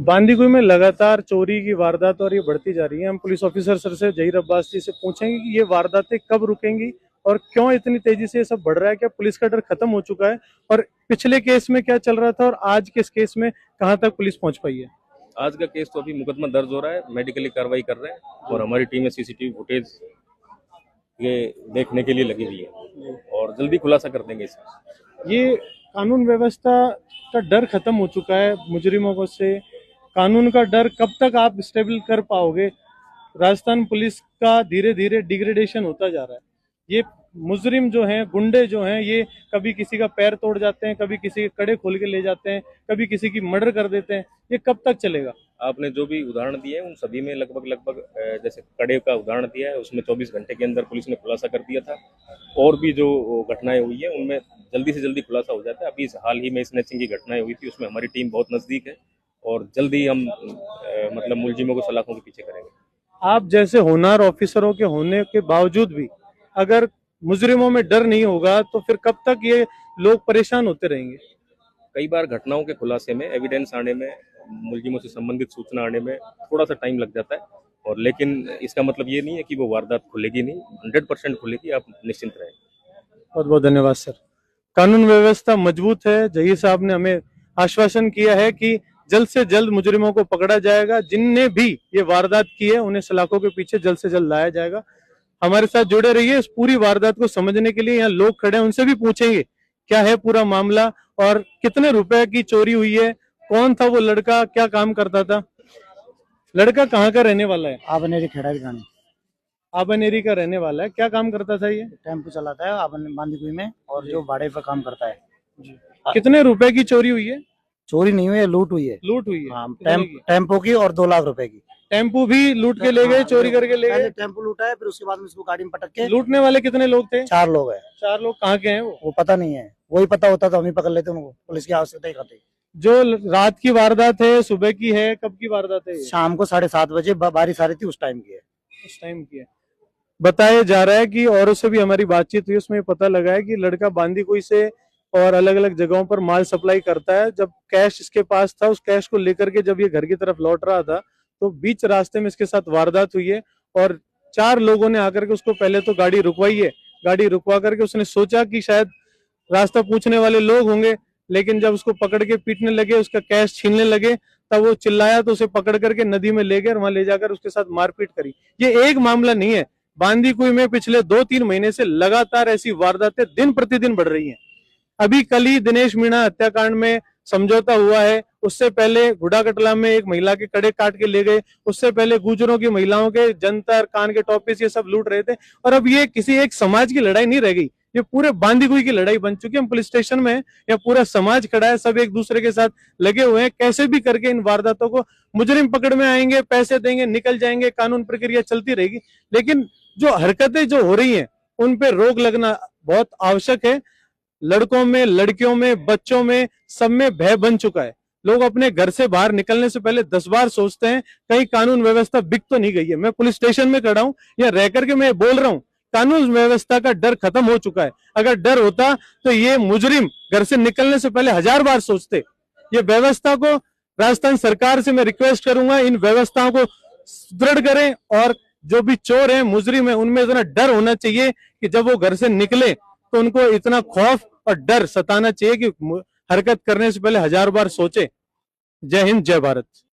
बांदीकुई में लगातार चोरी की वारदात और ये बढ़ती जा रही है। हम पुलिस ऑफिसर सर से जहीर अब्बास जी से पूछेंगे कि ये वारदातें कब रुकेंगी और क्यों इतनी तेजी से ये सब बढ़ रहा है। क्या पुलिस का डर खत्म हो चुका है और पिछले केस में क्या चल रहा था और आज के इस केस में कहां तक पुलिस पहुंच पाई है। आज का केस तो अभी मुकदमा दर्ज हो रहा है, मेडिकली कार्रवाई कर रहे हैं और हमारी टीम में सीसीटीवी फुटेज ये देखने के लिए लगी हुई है और जल्दी खुलासा कर देंगे इसमें। ये कानून व्यवस्था का डर खत्म हो चुका है मुजरिमों को से। कानून का डर कब तक आप स्टेबल कर पाओगे। राजस्थान पुलिस का धीरे धीरे डिग्रेडेशन होता जा रहा है। ये मुजरिम जो हैं, गुंडे जो हैं, ये कभी किसी का पैर तोड़ जाते हैं, कभी किसी के कड़े खोल के ले जाते हैं, कभी किसी की मर्डर कर देते हैं। ये कब तक चलेगा। आपने जो भी उदाहरण दिए हैं उन सभी में लगभग जैसे कड़े का उदाहरण दिया है उसमें 24 घंटे के अंदर पुलिस ने खुलासा कर दिया था और भी जो घटनाएं हुई है उनमें जल्दी से जल्दी खुलासा हो जाता है। अभी हाल ही में स्नैचिंग की घटनाएं हुई थी, उसमें हमारी टीम बहुत नजदीक है और जल्दी हम मतलब मुलजिमों को सलाखों के पीछे करेंगे। आप जैसे होनहार ऑफिसरों के होने के बावजूद भी अगर मुजरिमों में डर नहीं होगा तो फिर कब तक ये लोग परेशान होते रहेंगे। कई बार घटनाओं के खुलासे में, एविडेंस आने में, मुलजिमों से संबंधित सूचना आने में थोड़ा सा टाइम लग जाता है और लेकिन इसका मतलब ये नहीं है कि वो वारदात खुलेगी नहीं, 100% खुलेगी, आप निश्चिंत रहें। बहुत बहुत धन्यवाद सर। कानून व्यवस्था मजबूत है। जहीर साहब ने हमें आश्वासन किया है कि जल्द से जल्द मुजरिमों को पकड़ा जाएगा। जिनने भी ये वारदात की है उन्हें सलाखों के पीछे जल्द से जल्द लाया जाएगा। हमारे साथ जुड़े रहिए। इस पूरी वारदात को समझने के लिए यहाँ लोग खड़े हैं, उनसे भी पूछेंगे क्या है पूरा मामला और कितने रुपए की चोरी हुई है, कौन था वो लड़का, क्या काम करता था। लड़का कहाँ का रहने वाला है। आबनेरी खेड़ा की गानी आबनेरी का रहने वाला है। क्या काम करता था ये। टेम्पो चलाता है बांदीकुई में और जो भाड़े पर काम करता है। कितने रुपए की चोरी हुई है। चोरी नहीं हुई है, लूट हुई है। लूट हुई है। हाँ, कितने की? टेम्पो की और 2 लाख रुपए की। टेम्पो भी लूट के ले गए, चोरी करके ले गए। टेम्पो लूटा है, फिर उसके बाद में इसको गाड़ी में पटक के। लूटने वाले कितने लोग थे। 4 लोग हैं। 4 लोग। कहाँ के हैं वो पता नहीं है, वही पता होता तो हम ही पकड़ लेते उनको, पुलिस की आवश्यकता ही खाते। जो रात की वारदात है, सुबह की है, कब की वारदात है। शाम को 7:30 बजे बारिश आ रही थी, उस टाइम की है। उस टाइम की है। बताया जा रहा है कि औरों से भी हमारी बातचीत हुई, उसमें पता लगा है कि लड़का बांदीकुई से और अलग अलग जगहों पर माल सप्लाई करता है। जब कैश इसके पास था, उस कैश को लेकर के जब ये घर की तरफ लौट रहा था तो बीच रास्ते में इसके साथ वारदात हुई है और 4 लोगों ने आकर के उसको पहले तो गाड़ी रुकवाई है। गाड़ी रुकवा करके उसने सोचा कि शायद रास्ता पूछने वाले लोग होंगे, लेकिन जब उसको पकड़ के पीटने लगे, उसका कैश छीनने लगे, तब वो चिल्लाया तो उसे पकड़ करके नदी में ले गए और वहां ले जाकर उसके साथ मारपीट करी। ये एक मामला नहीं है। बांदीकुई में पिछले 2-3 महीने से लगातार ऐसी वारदातें दिन प्रतिदिन बढ़ रही हैं। अभी कल ही दिनेश मीणा हत्याकांड में समझौता हुआ है। उससे पहले गुड़ाकटला में एक महिला के कड़े काट के ले गए। उससे पहले गुजरों की महिलाओं के जंतर, कान के टॉपिस, ये सब लूट रहे थे। और अब ये किसी एक समाज की लड़ाई नहीं रह गई, ये पूरे बांदीकुई की लड़ाई बन चुकी है। हम पुलिस स्टेशन में या पूरा समाज खड़ा है, सब एक दूसरे के साथ लगे हुए हैं। कैसे भी करके इन वारदातों को, मुजरिम पकड़ में आएंगे, पैसे देंगे, निकल जाएंगे, कानून प्रक्रिया चलती रहेगी। लेकिन जो हरकतें जो हो रही हैं उन पे रोक लगना बहुत आवश्यक है। लड़कों में, लड़कियों में, बच्चों में, सब में भय बन चुका है। लोग अपने घर से बाहर निकलने से पहले 10 बार सोचते हैं कहीं कानून व्यवस्था बिक तो नहीं गई है। मैं पुलिस स्टेशन में खड़ा हूं या रह करके मैं बोल रहा हूं, कानून व्यवस्था का डर खत्म हो चुका है। अगर डर होता तो ये मुजरिम घर से निकलने से पहले 1000 बार सोचते। ये व्यवस्था को, राजस्थान सरकार से मैं रिक्वेस्ट करूंगा, इन व्यवस्थाओं को सुदृढ़ करें और जो भी चोर है, मुजरिम है, उनमें इतना डर होना चाहिए कि जब वो घर से निकले तो उनको इतना खौफ और डर सताना चाहिए कि हरकत करने से पहले 1000 बार सोचे। जय हिंद, जय भारत।